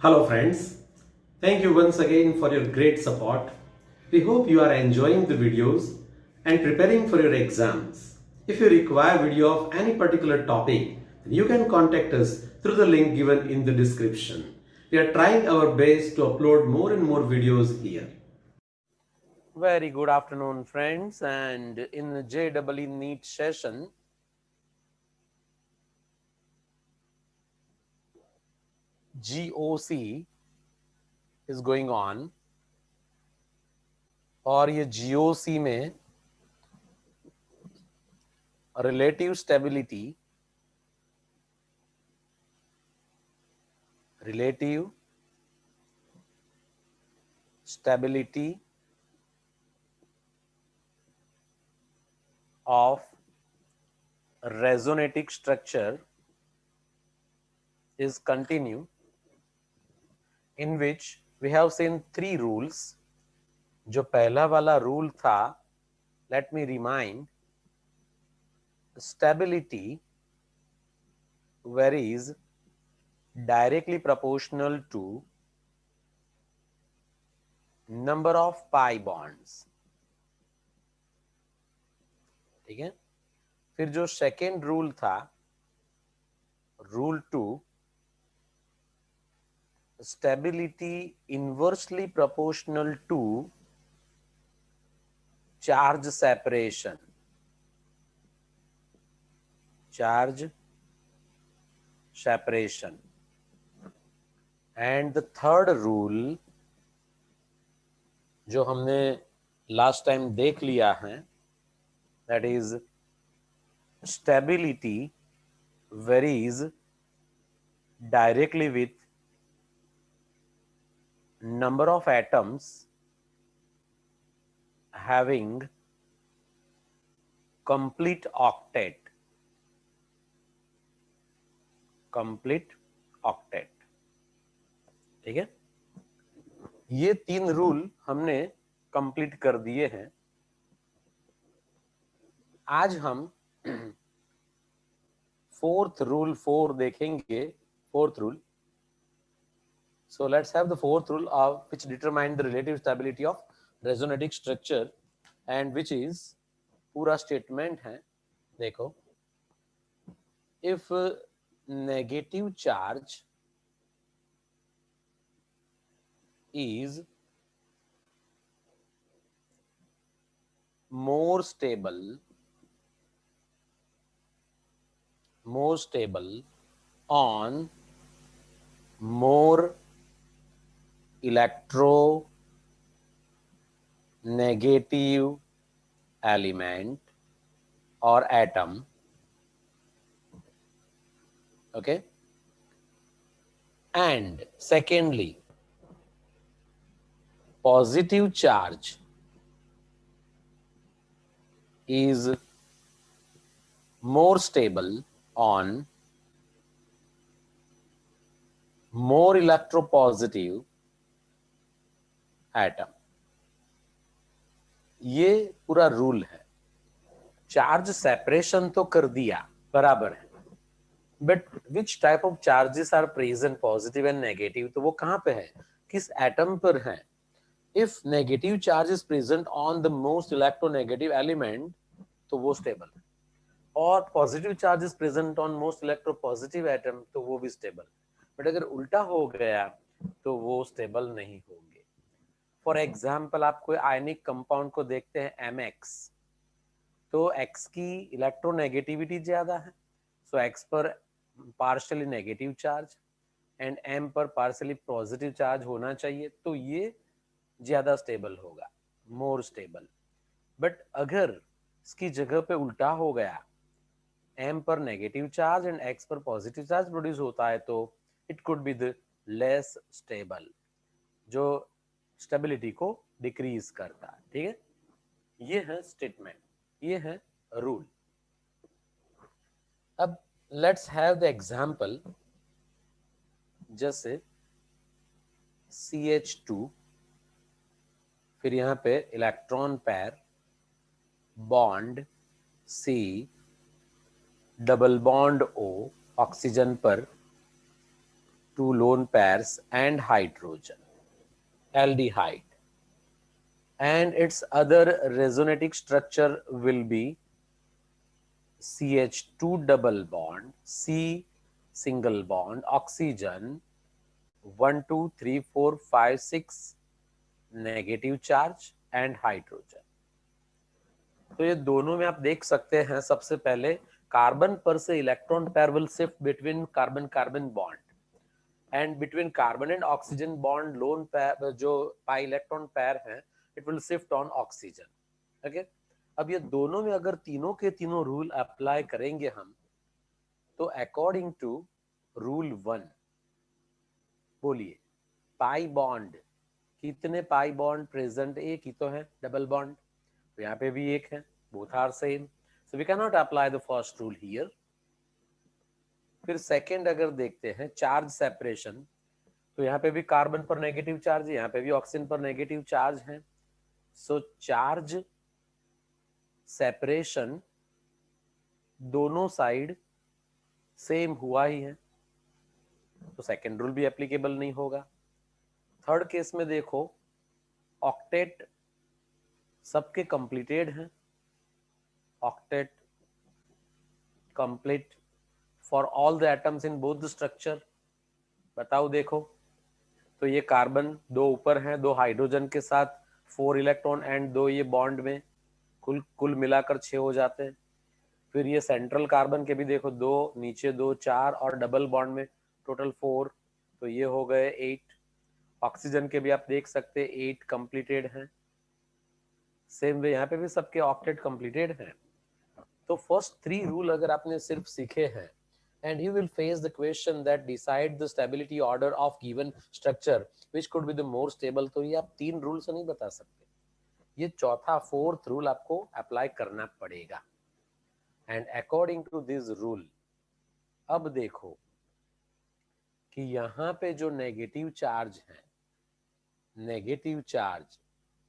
Hello friends, thank you once again for your great support. We hope you are enjoying the videos and preparing for your exams. If you require video of any particular topic, then you can contact us through the link given in the description. We are trying our best to upload more and more videos here. Very good afternoon, friends. And in the JEE NEET session, GOC is going on, और ये GOC में relative stability of resonating structure is continue, in which we have seen three rules. जो पहला वाला rule था, let me remind, stability varies directly proportional to number of pi bonds. ठीक है। फिर जो सेकेंड रूल था, rule 2, stability inversely proportional to charge separation. And the third rule जो हमने लास्ट टाइम देख लिया है, that is stability varies directly with number of atoms having complete octet. ठीक है। ये तीन रूल हमने कंप्लीट कर दिए हैं। आज हम फोर्थ रूल 4 देखेंगे। Fourth rule, so let's have the fourth rule of which determine the relative stability of resonating structure, and which is पूरा स्टेटमेंट है। देखो, if negative charge is more stable on more electronegative element or atom, okay, and secondly, positive charge is more stable on more electropositive atom. ये पूरा rule है। Charge separation तो कर दिया, बराबर है, but which type of charges are present, positive and negative, तो वो कहां पे है, किस एटम पर है। If negative charge is present on the most electronegative element, तो वो स्टेबल है, और positive charge is present on most electropositive atom, तो वो भी स्टेबल। बट अगर उल्टा हो गया तो वो स्टेबल नहीं होंगे। फॉर एग्जाम्पल, आप कोई आयनिक कंपाउंड को देखते हैं MX, तो X की इलेक्ट्रोनेगेटिविटी ज्यादा है, सो X पर partially negative charge and M पर पार्शियली पॉजिटिव चार्ज होना चाहिए, तो ये ज्यादा स्टेबल होगा, मोर स्टेबल। बट अगर इसकी जगह पे उल्टा हो गया, M पर नेगेटिव चार्ज एंड X पर पॉजिटिव चार्ज प्रोड्यूस होता है, तो it could be the less stable, जो स्टेबिलिटी को डिक्रीज करता है। ठीक है, ये है स्टेटमेंट, ये है रूल। अब लेट्स हैव द एग्जांपल, जैसे CH2, फिर यहां पे electron pair, bond C, double bond O oxygen पर, two lone pairs and hydrogen, aldehyde. And its other resonating structure will be CH2 double bond, C single bond, oxygen, 1, 2, 3, 4, 5, 6 negative charge and hydrogen. तो ये दोनों में आप देख सकते हैं, सबसे पहले कार्बन पर से electron pair will shift between carbon carbon bond, and between carbon and oxygen bond lone pair जो पाई इलेक्ट्रॉन पेयर है it will shift on oxygen. Okay, अब ये दोनों में अगर तीनों के तीनों रूल अप्लाई करेंगे हम, तो अकॉर्डिंग टू रूल 1 बोलिए पाई बॉन्ड, कितने पाई बॉन्ड प्रेजेंट? एक ही तो है, डबल बॉन्ड, तो यहाँ पे भी एक है, both are same, so we can not apply the first rule here. फिर सेकंड अगर देखते हैं चार्ज सेपरेशन, तो यहाँ पे भी कार्बन पर नेगेटिव चार्ज है, यहाँ पे भी ऑक्सीजन पर नेगेटिव चार्ज है, सो चार्ज सेपरेशन दोनों साइड सेम हुआ ही है, तो सेकंड रूल भी एप्लीकेबल नहीं होगा। थर्ड केस में देखो, ऑक्टेट सबके कंप्लीटेड हैं, octet complete for all the atoms in both the structure. बताओ देखो, तो ये कार्बन दो ऊपर हैं, दो हाइड्रोजन के साथ 4 इलेक्ट्रॉन एंड दो ये बॉन्ड में, कुल मिलाकर 6 हो जाते हैं। फिर ये सेंट्रल कार्बन के भी देखो, दो नीचे दो 4 और डबल बॉन्ड में टोटल 4, तो ये हो गए 8। ऑक्सीजन के भी आप देख सकते 8 कंप्लीटेड हैं। सेम वे यहाँ पे भी सबके ऑक्टेट कंप्लीटेड हैं। तो फर्स्ट 3 रूल अगर आपने सिर्फ सीखे हैं, and you will face the question that decide the stability order of given structure which could be the more stable, तो ये आप 3 रूल से नहीं बता सकते, ये चौथा 4th रूल आपको अप्लाई करना पड़ेगा। And according to this rule, अब देखो कि यहाँ पे जो नेगेटिव चार्ज है, negative charge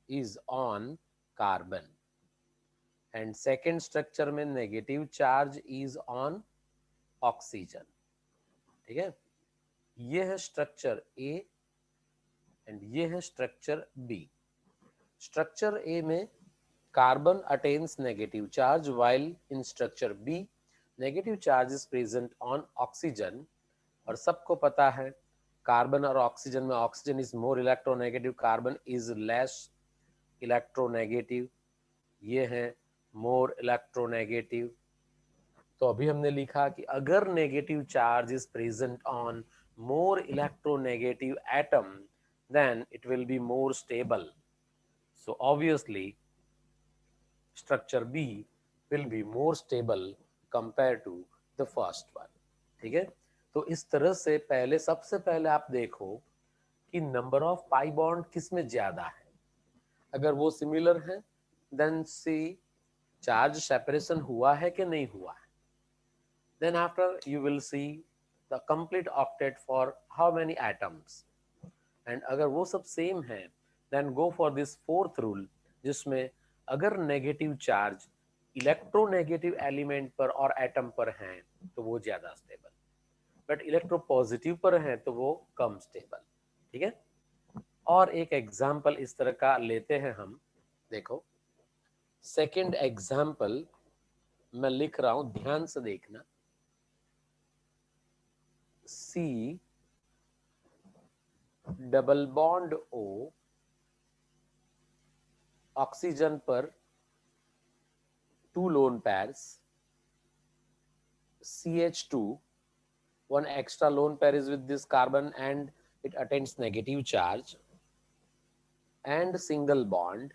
is on carbon, and second structure में negative charge is on oxygen. ठीक है, ये है स्ट्रक्चर ए एंड ये है स्ट्रक्चर बी। स्ट्रक्चर ए में carbon attains negative charge, while in structure B negative charge is present on oxygen। और सबको पता है कार्बन और ऑक्सीजन में oxygen is more electronegative, carbon is less electronegative, ये है मोर इलेक्ट्रोनेगेटिव। तो अभी हमने लिखा कि अगर negative charge is present on more electronegative atom then it will be more stable, so obviously structure B will be more stable compared to the first one। ठीक है, तो इस तरह से पहले सबसे पहले आप देखो कि नंबर ऑफ पाई बॉन्ड किस में ज्यादा है। अगर वो सिमिलर है देन सी चार्ज सेपरेशन हुआ है कि नहीं हुआ है। then after you will see the complete octet for how many atoms, and अगर वो सब सेम है then go for this 4th rule, जिसमें अगर नेगेटिव चार्ज इलेक्ट्रोनेगेटिव एलिमेंट पर और एटम पर हैं तो वो ज्यादा स्टेबल, बट इलेक्ट्रो पॉजिटिव पर हैं तो वो कम स्टेबल। ठीक है, और एक एग्जाम्पल इस तरह का लेते हैं हम, देखो सेकंड एग्जाम्पल मैं लिख रहा हूं, ध्यान से देखना। C double bond O, oxygen पर 2 lone pairs, CH2, one extra lone pair is with this carbon and it attains negative charge, and single bond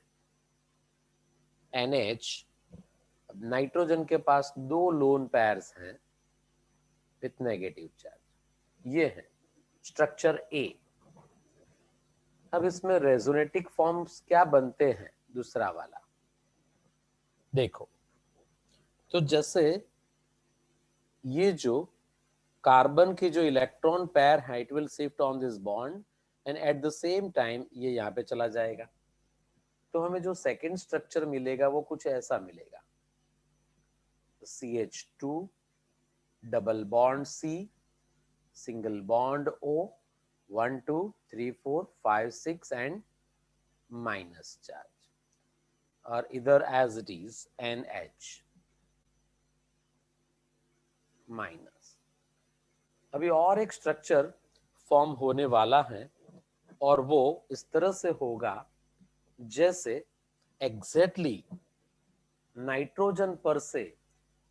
NH, nitrogen के पास 2 लोन पैर्स हैं विथ नेगेटिव चार्ज, ये है structure ए। अब इसमें रेजोनेटिक forms क्या बनते हैं, दूसरा वाला देखो, तो जैसे ये जो कार्बन की जो इलेक्ट्रॉन पेयर है it will shift on this bond and at the same time ये यहाँ पे चला जाएगा, तो हमें जो सेकंड स्ट्रक्चर मिलेगा वो कुछ ऐसा मिलेगा, CH2 double bond C single bond O, 1, 2, 3, 4, 5, 6 and minus charge, or either as it is NH minus. अभी और एक स्ट्रक्चर फॉर्म होने वाला है और वो इस तरह से होगा जैसे एग्जैक्टली नाइट्रोजन पर से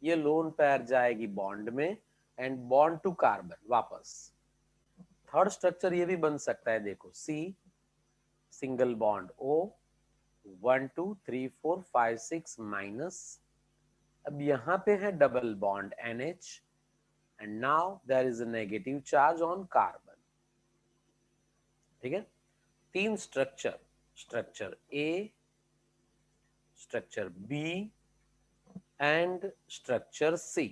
ये लोन पेयर जाएगी बॉन्ड में एंड बॉन्ड टू कार्बन वापस। थर्ड स्ट्रक्चर ये भी बन सकता है, देखो C single bond O, 1, 2, 3, 4, 5, 6 minus. अब यहां पे है double bond NH and now there is a negative charge on carbon। ठीक है, तीन structure, structure A, structure B and structure C।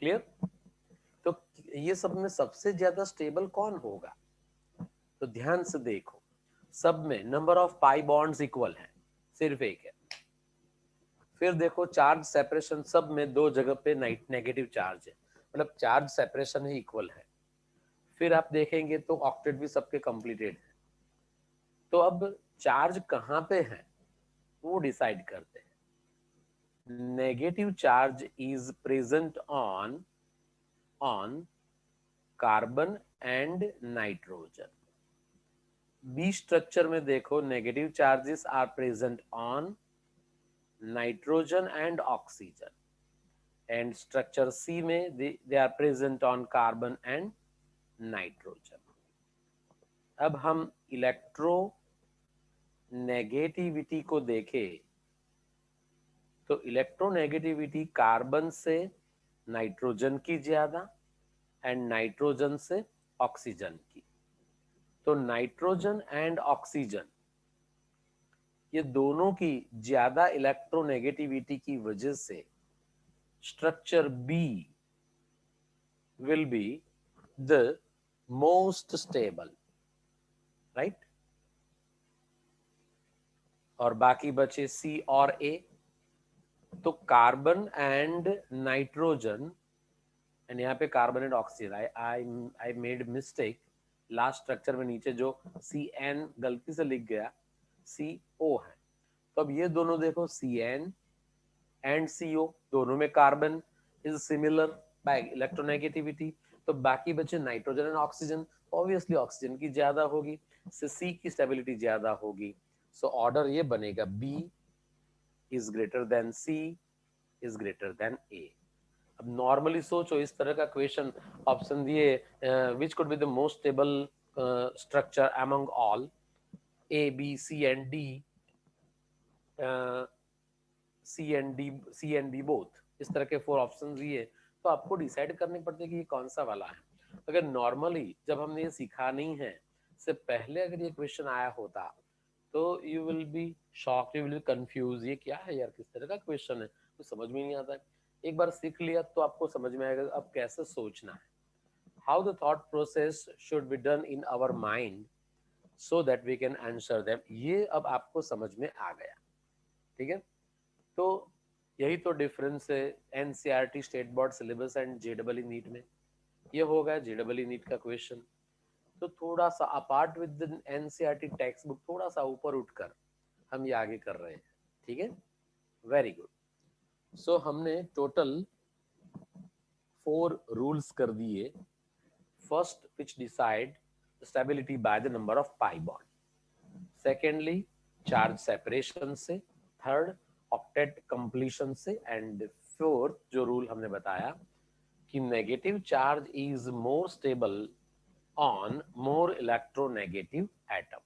Clear? तो ये सब में सबसे ज्यादा स्टेबल कौन होगा? तो ध्यान से देखो, सब में number of pi bonds equal है, सिर्फ एक है। फिर देखो चार्ज सेपरेशन, सब में दो जगह पे नेगेटिव चार्ज है, मतलब चार्ज सेपरेशन ही इक्वल है। फिर आप देखेंगे तो ऑक्टेट भी सबके कंप्लीटेड है। तो अब चार्ज कहां पे है वो डिसाइड करते हैं। Negative charge is present on carbon and nitrogen. B structure में देखो negative charges are present on nitrogen and oxygen, and structure C में they are present on carbon and nitrogen. अब हम इलेक्ट्रो नेगेटिविटी को देखें तो इलेक्ट्रोनेगेटिविटी कार्बन से nitrogen की ज्यादा एंड नाइट्रोजन से ऑक्सीजन की। तो नाइट्रोजन एंड ऑक्सीजन ये दोनों की ज्यादा इलेक्ट्रोनेगेटिविटी की वजह से structure B will be the most stable, right? और बाकी बचे सी और ए। तो कार्बन एंड नाइट्रोजन, एंड यहाँ पे carbon and oxygen, I made mistake, last structure में नीचे जो CN गलती से लिख गया CO है। तो अब ये दोनों देखो CN एंड CO, दोनों में carbon is similar by electronegativity. तो बाकी बचे nitrogen and oxygen, obviously oxygen की ज्यादा होगी, C की स्टेबिलिटी ज्यादा होगी। सो ऑर्डर ये बनेगा B is greater than C is greater than A। अब नॉर्मली सोचो इस तरह का क्वेश्चन, ऑप्शन दिए which could be the most stable structure among all A, B, C and D, C and D both, इस तरह के 4 ऑप्शन दिए, तो आपको डिसाइड करने पड़ते कि ये कौन सा वाला है। अगर नॉर्मली जब हमने ये सीखा नहीं है से पहले अगर ये क्वेश्चन आया होता तो you will be shocked, you will be confuse, ये क्या है यार, किस तरह का क्वेश्चन है, कुछ समझ में नहीं आता है। एक बार सीख लिया तो आपको समझ में आएगा अब कैसे सोचना है, how the thought process should be done in our mind so that we can answer them. ये अब आपको समझ में आ गया, ठीक है? तो यही तो डिफरेंस है NCERT state board syllabus and JEE NEET में। ये होगा JEE नीट का क्वेश्चन। तो थोड़ा सा apart with NCERT text book, थोड़ा सा ऊपर उठकर हम ये आगे कर रहे हैं, ठीक है? Very good. सो हमने टोटल 4 रूल्स कर दिए। First, which decide stability by the number of pi bond. Secondly, charge separation से। थर्ड, ऑक्टेट कंप्लीशन से। एंड फोर्थ जो रूल हमने बताया कि negative charge is more stable on more electronegative atom.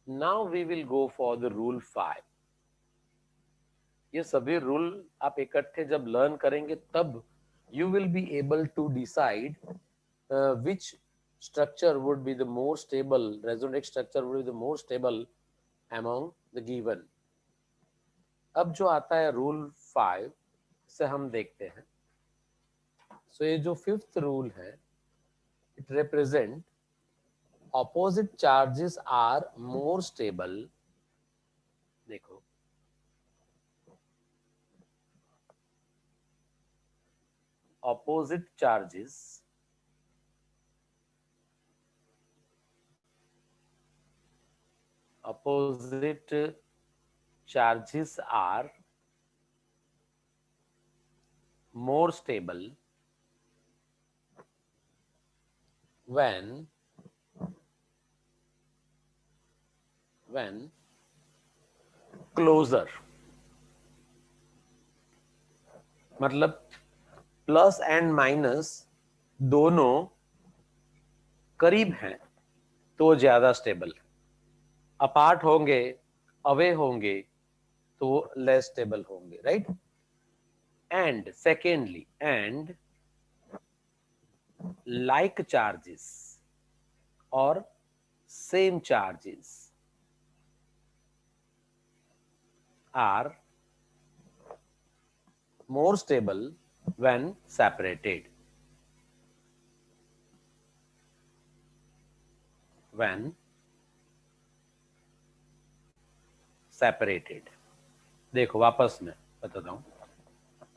Now we will go for the rule 5। ये सभी rule आप इकट्ठे जब लर्न करेंगे तब you will be able to decide which structure would be the more stable, resonance structure would be the more stable among the given। अब जो आता है रूल 5 से हम देखते हैं। सो ये जो 5th रूल है, it represent opposite charges are more stable। देखो opposite charges are more stable when closer, मतलब प्लस एंड माइनस दोनों करीब हैं तो वो ज्यादा स्टेबल है, अपार्ट होंगे, अवे होंगे तो वो लेस स्टेबल होंगे, right. And secondly, and like charges or same charges are more stable when separated. When separated, देखो वापस मैं बताता हूं,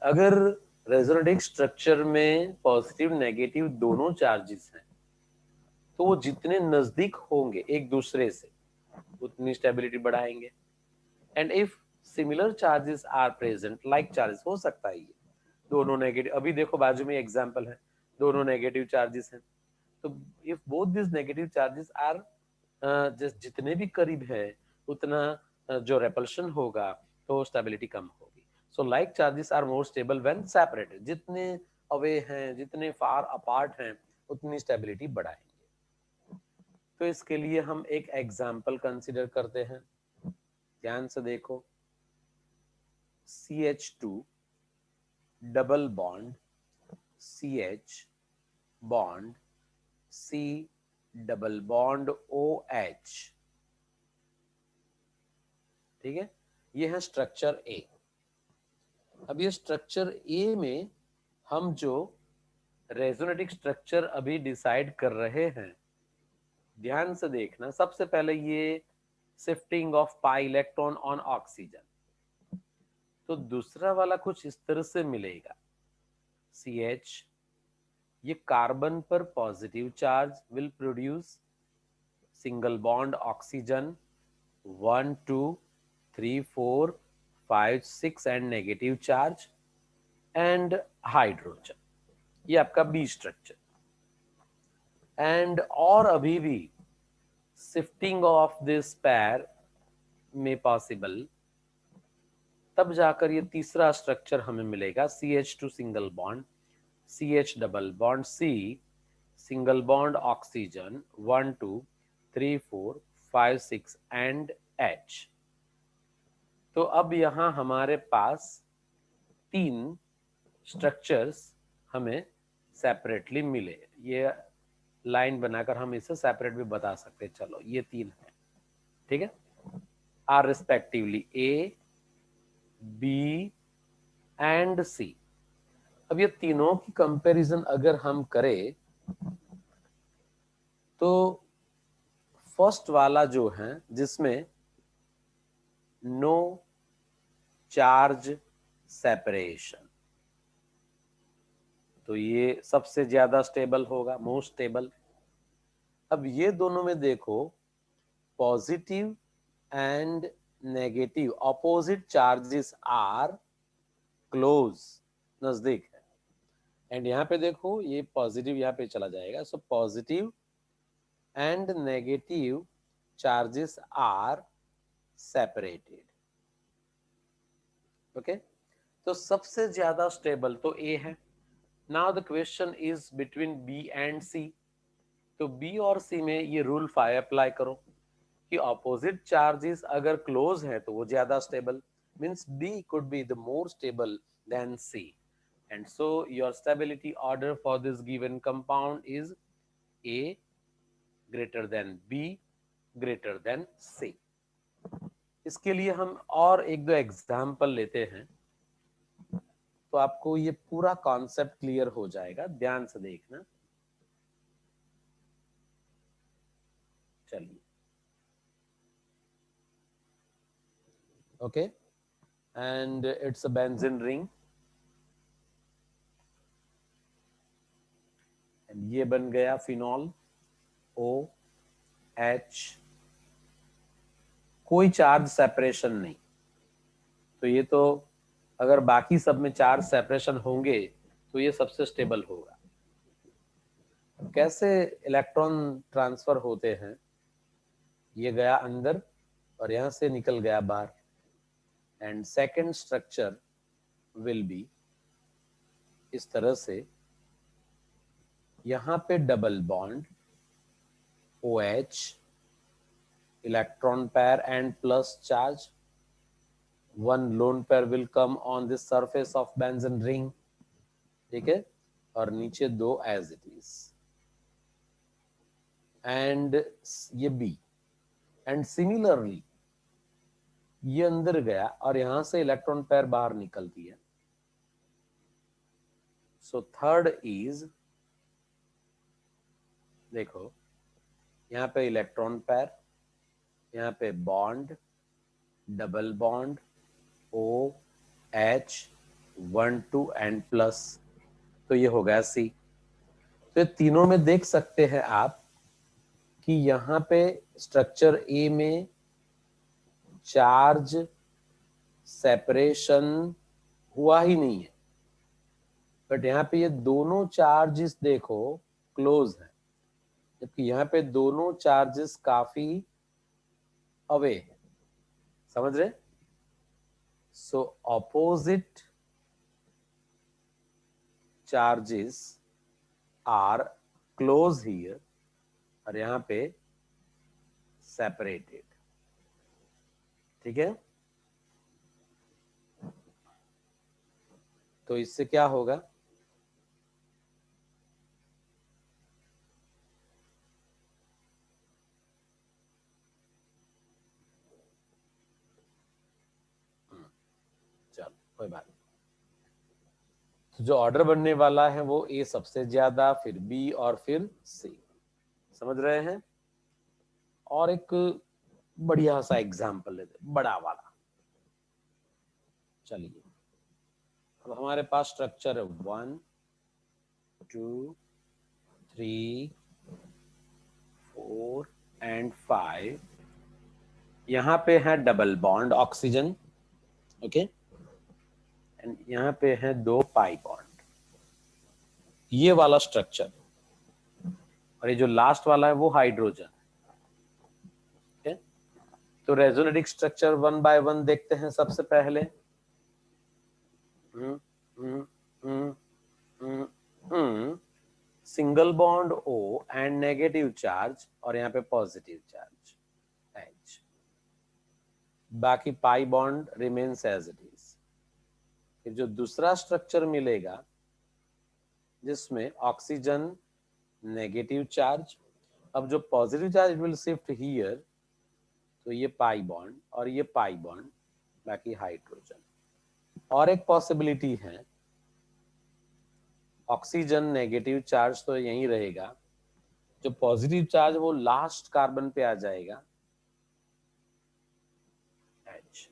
अगर रेजोनेटिक स्ट्रक्चर में पॉजिटिव नेगेटिव दोनों चार्जेस हैं तो वो जितने नजदीक होंगे एक दूसरे से उतनी स्टेबिलिटी बढ़ाएंगे। And if similar charges are present, like charges, हो सकता है ये दोनों नेगेटिव, अभी देखो बाजू में एग्जांपल है, दोनों नेगेटिव चार्जेस हैं, तो if both this negative charges are जितने भी करीब है उतना जो रेपल्शन होगा तो स्टेबिलिटी कम होगी। So like charges are more stable when separated, जितने अवे हैं, जितने फार अपार्ट हैं उतनी स्टेबिलिटी बढ़ाएंगे। तो इसके लिए हम एक एग्जांपल कंसीडर करते हैं, ध्यान से देखो। CH2 double bond CH bond C double bond OH, ठीक है, ये है स्ट्रक्चर ए। अब ये स्ट्रक्चर ए में हम जो रेजोनेटिक स्ट्रक्चर अभी डिसाइड कर रहे हैं, ध्यान से देखना, सबसे पहले ये shifting of pi electron on oxygen, तो दूसरा वाला कुछ इस तरह से मिलेगा। CH, ये कार्बन पर positive charge will produce single bond oxygen 1 2 3 4 5 6 and negative charge and hydrogen, ये आपका बी स्ट्रक्चर। एंड और अभी भी शिफ्टिंग ऑफ दिस पैर में पॉसिबल, तब जाकर ये तीसरा स्ट्रक्चर हमें मिलेगा, CH2 single bond CH double bond C single bond oxygen 1 2 3 4 5 6 and H। तो अब यहां हमारे पास तीन स्ट्रक्चर्स हमें सेपरेटली मिले, ये लाइन बनाकर हम इसे सेपरेट भी बता सकते हैं, चलो ये तीन है, ठीक है, are respectively A B and C। अब ये तीनों की कंपैरिजन अगर हम करें तो फर्स्ट वाला जो है जिसमें नो चार्ज सेपरेशन, तो ये सबसे ज्यादा स्टेबल होगा, मोस्ट स्टेबल। अब ये दोनों में देखो positive and negative opposite charges are close, नजदीक है, एंड यहां पे देखो ये पॉजिटिव यहां पे चला जाएगा, so positive and negative charges are separated, okay. तो सबसे ज्यादा स्टेबल तो ए है। Now the question is between B and C, तो बी और सी में ये रूल 5 अप्लाई करो कि ऑपोजिट चार्जेस अगर क्लोज है तो वो ज्यादा stable, means B could be the more stable than C, and so your stability order for this given compound is A greater than B greater than C. इसके लिए हम और एक दो एग्जाम्पल लेते हैं तो आपको ये पूरा कॉन्सेप्ट क्लियर हो जाएगा, ध्यान से देखना। चलिए, okay, and it's a benzene ring, and ये बन गया फिनॉल OH, कोई चार्ज सेपरेशन नहीं। तो ये तो अगर बाकी सब में चार्ज सेपरेशन होंगे तो ये सबसे स्टेबल होगा। कैसे इलेक्ट्रॉन ट्रांसफर होते हैं, ये गया अंदर और यहां से निकल गया बाहर। And second structure will be इस तरह से, यहां पे double bond OH, electron pair and plus charge, one lone pair will come on the surface of benzene ring, ठीक है, और नीचे दो as it is, and ये B, and similarly ये अंदर गया और यहां से इलेक्ट्रॉन पेयर बाहर निकलती है। सो थर्ड इज, देखो यहाँ पे इलेक्ट्रॉन पेयर, यहाँ पे bond, double bond OH 1 2 and plus, तो ये हो गया C। तो ये तीनों में देख सकते हैं आप कि यहाँ पे स्ट्रक्चर A में चार्ज सेपरेशन हुआ ही नहीं है, बट यहाँ पे ये दोनों चार्जेस देखो क्लोज है, जबकि यहाँ पे दोनों चार्जेस काफी अवे है। समझ रहे? So opposite charges are close here और यहाँ पे सेपरेटेड। ठीक है, तो इससे क्या होगा, चलो कोई बात नहीं। तो जो ऑर्डर बनने वाला है वो A सबसे ज्यादा, फिर B और फिर C। समझ रहे हैं? और एक बढ़िया सा एग्जाम्पल लेते, बड़ा वाला। चलिए, अब हमारे पास स्ट्रक्चर है 1 2 3 4 एंड 5। यहाँ पे है double bond oxygen, okay, and यहाँ पे है 2 पाई बॉन्ड, ये वाला स्ट्रक्चर। और ये जो लास्ट वाला है वो हाइड्रोजन। ओके, तो रेजोनेटिक स्ट्रक्चर 1 बाय 1 देखते हैं सबसे पहले। Single bond O and negative charge और यहाँ पे पॉजिटिव चार्ज H, बाकी pi bond remains as it is. फिर जो दूसरा स्ट्रक्चर मिलेगा जिसमें ऑक्सीजन नेगेटिव चार्ज, अब जो positive charge will shift here, तो ये पाई बॉन्ड और ये पाई बॉन्ड, बाकी हाइड्रोजन। और एक पॉसिबिलिटी है, ऑक्सीजन नेगेटिव चार्ज तो यहीं रहेगा, जो पॉजिटिव चार्ज वो लास्ट कार्बन पे आ जाएगा H।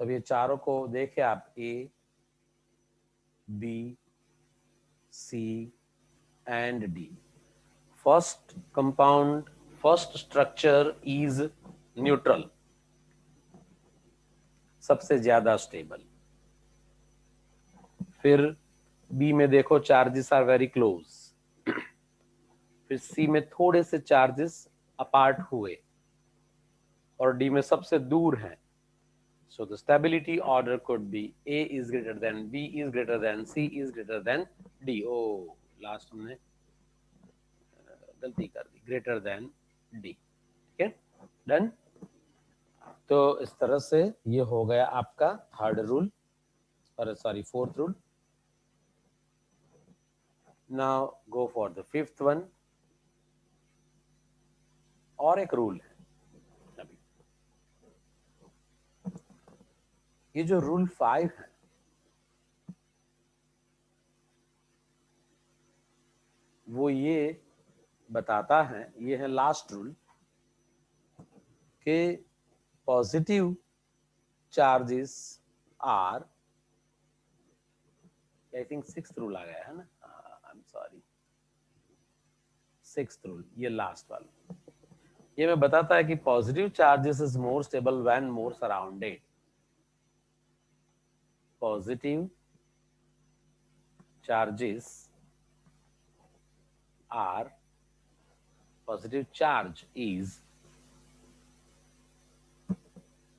तब ये चारों को देखे आप, A B C and D। First compound, first structure is neutral, सबसे ज्यादा स्टेबल। फिर बी में देखो चार्जेस आर वेरी क्लोज, फिर सी में थोड़े से चार्जेस अपार्ट हुए और डी में सबसे दूर है। So the stability order could be A is greater than B is greater than C is greater than D. Oh last हमने गलती कर दी, ग्रेटर देन डी। ठीक है, डन। तो इस तरह से ये हो गया आपका थर्ड रूल, और sorry fourth rule. Now go for the fifth one. और एक रूल है अभी, ये जो रूल 5 है, वो ये बताता है, ये है लास्ट रूल, कि positive charges are, I think 6th rule आ गया है ना, I am sorry, sixth rule, ये लास्ट वाला, ये मैं बताता है कि positive charges is more stable when more surrounded. Positive charges are, positive charge is,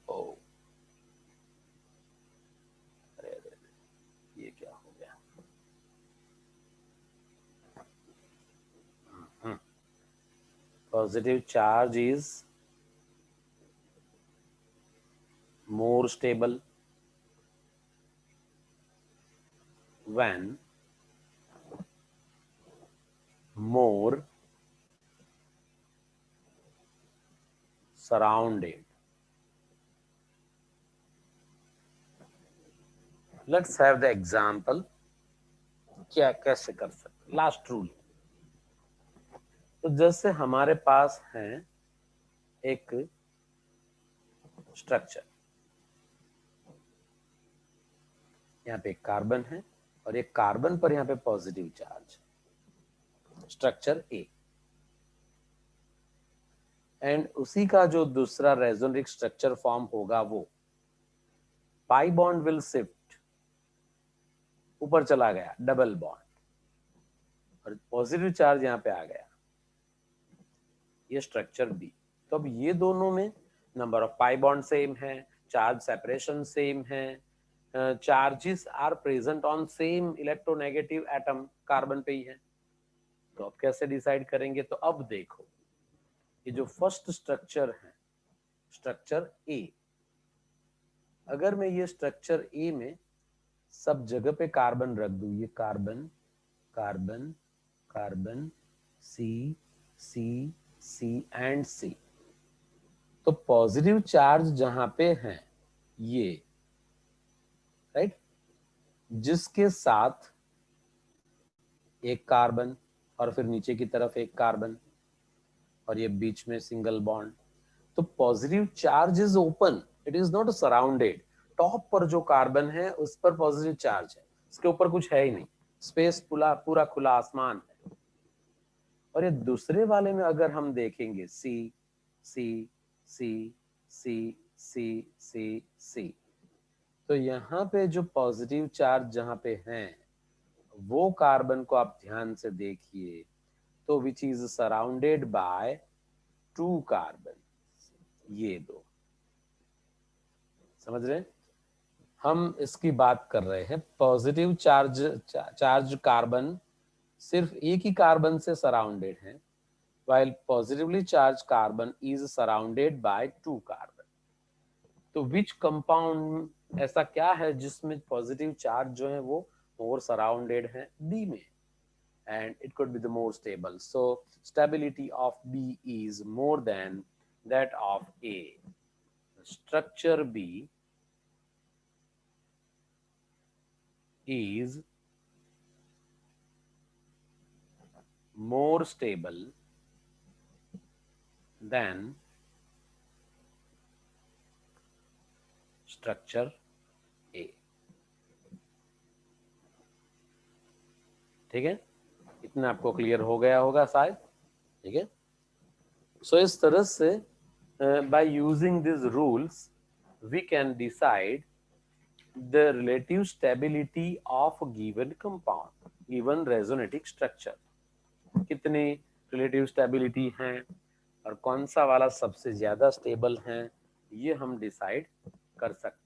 oh, अरे ये क्या हो गया, positive charge is more stable when more surrounded. Let's have the example. क्या कैसे कर सकते, लास्ट रूल. तो जैसे हमारे पास है एक स्ट्रक्चर, यहाँ पे एक कार्बन है और एक कार्बन पर यहाँ पे positive charge, structure A, and उसी का जो दूसरा रेजोनेटिक स्ट्रक्चर फॉर्म होगा वो पाई बॉन्ड विल शिफ्ट, ऊपर चला गया डबल बॉन्ड और पॉजिटिव चार्ज यहाँ पे आ गया, ये स्ट्रक्चर बी. तो अब ये दोनों में number of pi bond same है, चार्ज सेपरेशन सेम है, charges are present on same electronegative atom, carbon पे ही है. तो अब कैसे डिसाइड करेंगे, तो अब देखो ये जो फर्स्ट स्ट्रक्चर है, स्ट्रक्चर ए, अगर मैं ये स्ट्रक्चर ए में सब जगह पे कार्बन रख दूं, ये carbon carbon carbon C C C and C, तो पॉजिटिव चार्ज जहां पे है ये, राइट, जिसके साथ एक कार्बन और फिर नीचे की तरफ एक कार्बन और ये बीच में सिंगल बॉन्ड, तो positive charge is open, it is not surrounded. Top पर जो कार्बन है उस पर पॉजिटिव चार्ज है, इसके ऊपर कुछ है ही नहीं, स्पेस पूरा पूरा खुला आसमान है. और ये दूसरे वाले में अगर हम देखेंगे सी C C C C C सी, तो यहाँ पे जो पॉजिटिव चार्ज जहां पे है वो कार्बन को आप ध्यान से देखिए, तो which is surrounded by 2 carbon, ये दो, समझ रहे हैं. हम इसकी बात कर रहे हैं पॉजिटिव चार्ज कार्बन सिर्फ एक ही कार्बन से सराउंडेड है, while positively charged carbon is surrounded by 2 carbon. तो which compound ऐसा क्या है जिसमें पॉजिटिव चार्ज जो है वो more surrounded है, B में, and it could be the more stable. So stability of B is more than that of A. Structure B is more stable than structure A. ठीक है, इतना आपको क्लियर हो गया होगा शायद. ठीक है, सो इस तरह से by using this rules we can decide the relative stability of given compound, given resonetic structure. कितनी रिलेटिव स्टेबिलिटी है और कौन सा वाला सबसे ज्यादा स्टेबल है, ये हम डिसाइड कर सकते